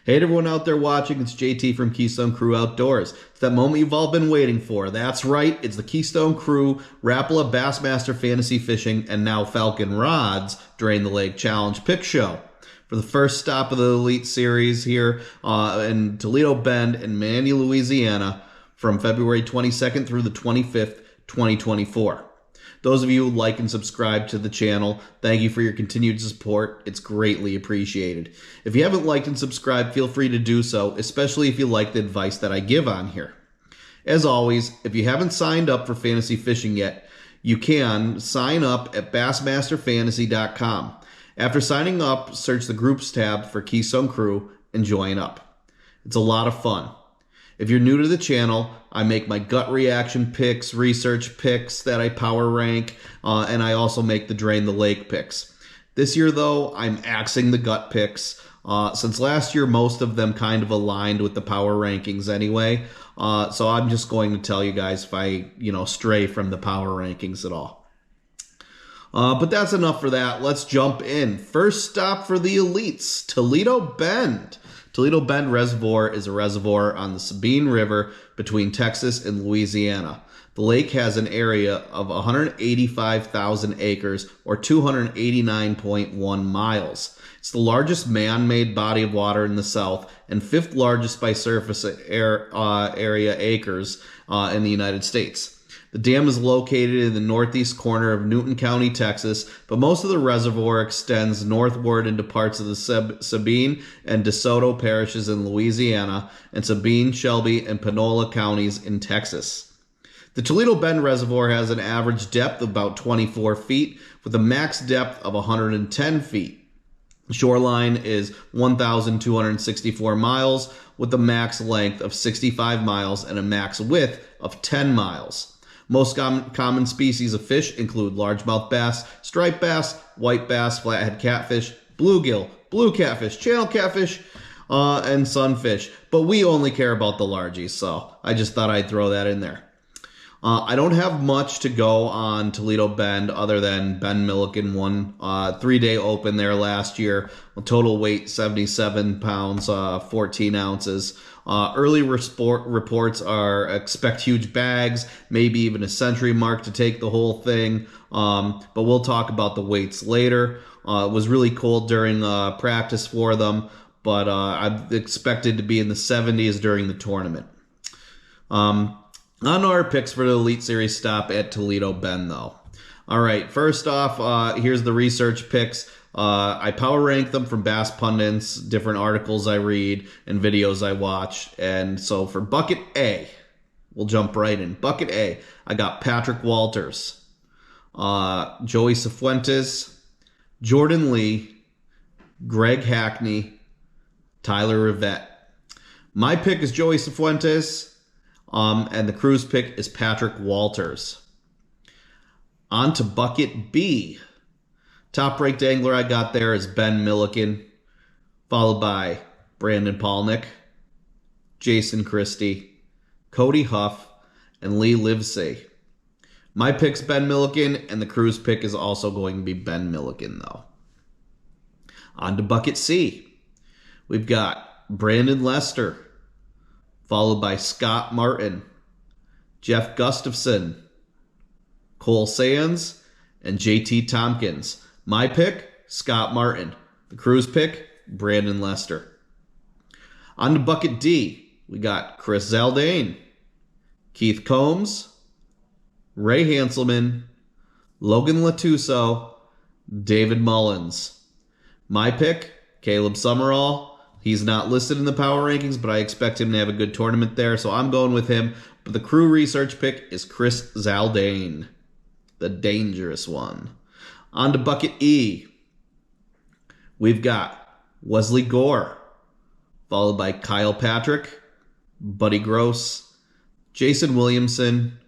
Hey everyone out there watching, it's JT from Keystone Crew Outdoors. It's that moment you've all been waiting for. That's right, it's the Keystone Crew Rapala Bassmaster Fantasy Fishing and now Falcon Rods Drain the Lake Challenge Pick Show. For the first stop of the Elite Series here in Toledo Bend in Manny, Louisiana from February 22nd through the 25th, 2024. Those of you who like and subscribe to the channel, thank you for your continued support. It's greatly appreciated. If you haven't liked and subscribed, feel free to do so, especially if you like the advice that I give on here. As always, if you haven't signed up for fantasy fishing yet, you can sign up at bassmasterfantasy.com. After signing up, search the Groups tab for Keystone Crew and join up. It's a lot of fun. If you're new to the channel, I make my gut reaction picks, research picks that I power rank, and I also make the Drain the Lake picks. This year, though, I'm axing the gut picks. Since last year, most of them kind of aligned with the power rankings anyway. So I'm just going to tell you guys if I, stray from the power rankings at all. But that's enough for that. Let's jump in. First stop for the elites, Toledo Bend. Toledo Bend Reservoir is a reservoir on the Sabine River between Texas and Louisiana. The lake has an area of 185,000 acres or 289.1 miles. It's the largest man-made body of water in the South and fifth largest by surface area acres in the United States. The dam is located in the northeast corner of Newton County, Texas, but most of the reservoir extends northward into parts of the Sabine and DeSoto parishes in Louisiana and Sabine, Shelby, and Panola counties in Texas. The Toledo Bend Reservoir has an average depth of about 24 feet with a max depth of 110 feet. The shoreline is 1,264 miles with a max length of 65 miles and a max width of 10 miles. Most common species of fish include largemouth bass, striped bass, white bass, flathead catfish, bluegill, blue catfish, channel catfish, and sunfish. But we only care about the largies, so I just thought I'd throw that in there. I don't have much to go on Toledo Bend other than Ben Milliken won 3-day open there last year. Total weight 77 pounds, 14 ounces. Early reports are expect huge bags, maybe even a century mark to take the whole thing. But we'll talk about the weights later. It was really cold during practice for them, but I'm expected to be in the 70s during the tournament. On our picks for the Elite Series stop at Toledo Bend, though. All right, first off, here's the research picks. I power rank them from Bass Pundits, different articles I read, and videos I watch. And so for Bucket A, we'll jump right in. Bucket A, I got Patrick Walters, Joey Cifuentes, Jordan Lee, Greg Hackney, Tyler Rivette. My pick is Joey Cifuentes. And the crew's pick is Patrick Walters. On to Bucket B. Top-ranked angler I got there is Ben Milliken, followed by Brandon Palnick, Jason Christie, Cody Huff, and Lee Livesey. My pick's Ben Milliken, and the crew's pick is also going to be Ben Milliken, though. On to Bucket C. We've got Brandon Lester, followed by Scott Martin, Jeff Gustafson, Cole Sands, and JT Tompkins. My pick, Scott Martin. The crew's pick, Brandon Lester. On to Bucket D, we got Chris Zaldain, Keith Combs, Ray Hanselman, Logan Latuso, David Mullins. My pick, Caleb Sumrall. He's not listed in the power rankings, but I expect him to have a good tournament there, so I'm going with him. But the crew research pick is Chris Zaldain, the dangerous one. On to Bucket E. We've got Wesley Gore, followed by Kyle Patrick, Buddy Gross, Jason Williamson,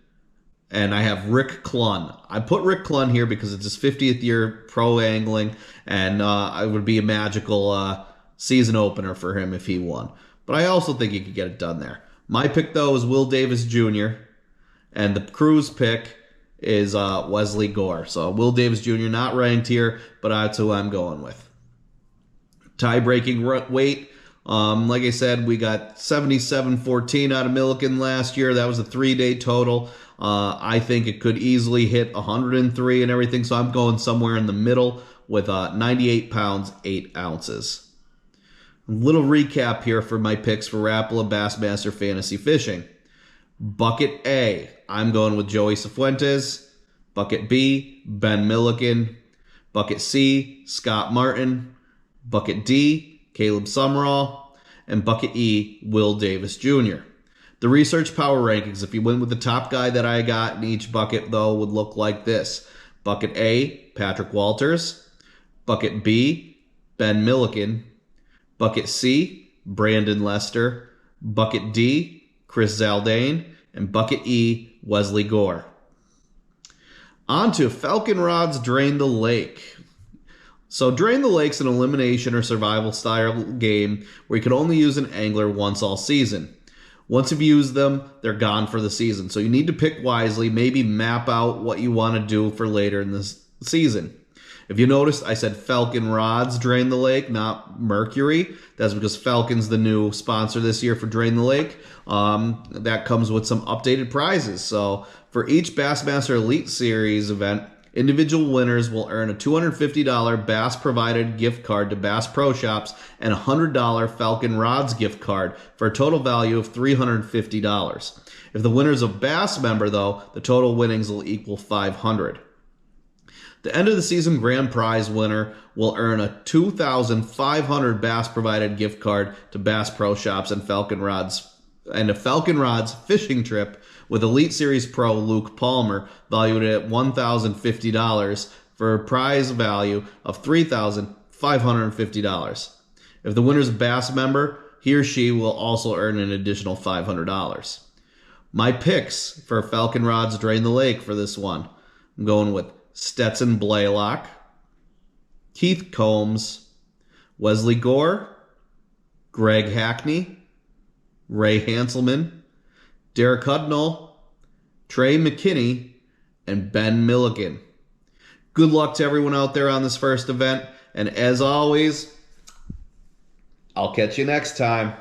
and I have Rick Clunn. I put Rick Clunn here because it's his 50th year pro angling, and it would be a magical season opener for him if he won. But I also think he could get it done there. My pick, though, is Will Davis Jr., and the crew's pick is Wesley Gore. So Will Davis Jr. not ranked here, but that's who I'm going with. Tie-breaking weight, Like I said, we got 77-14 out of Milliken last year. That was a 3-day total. I think it could easily hit 103 and everything, so I'm going somewhere in the middle with 98 pounds, 8 ounces. A little recap here for my picks for Rapala Bassmaster Fantasy Fishing. Bucket A, I'm going with Joey Cifuentes. Bucket B, Ben Milliken. Bucket C, Scott Martin. Bucket D, Caleb Sumrall. And Bucket E, Will Davis Jr. The research power rankings, if you went with the top guy that I got in each bucket, though, would look like this. Bucket A, Patrick Walters. Bucket B, Ben Milliken. Bucket C, Brandon Lester. Bucket D, Chris Zaldain. And Bucket E, Wesley Gore. On to Falcon Rods Drain the Lake. So Drain the Lake's an elimination or survival style game where you can only use an angler once all season. Once you've used them, they're gone for the season. So you need to pick wisely, maybe map out what you want to do for later in this season. If you noticed, I said Falcon Rods Drain the Lake, not Mercury. That's because Falcon's the new sponsor this year for Drain the Lake. That comes with some updated prizes. So for each Bassmaster Elite Series event, individual winners will earn a $250 Bass-provided gift card to Bass Pro Shops and a $100 Falcon Rods gift card for a total value of $350. If the winner's a Bass member, though, the total winnings will equal $500. The end of the season grand prize winner will earn a $2,500 Bass-provided gift card to Bass Pro Shops and a Falcon Rods fishing trip with Elite Series Pro Luke Palmer, valued at $1,050 for a prize value of $3,550. If the winner's a Bass member, he or she will also earn an additional $500. My picks for Falcon Rods Drain the Lake for this one, I'm going with Stetson Blaylock, Keith Combs, Wesley Gore, Greg Hackney, Ray Hanselman, Derek Hudnall, Trey McKinney, and Ben Milliken. Good luck to everyone out there on this first event, and as always, I'll catch you next time.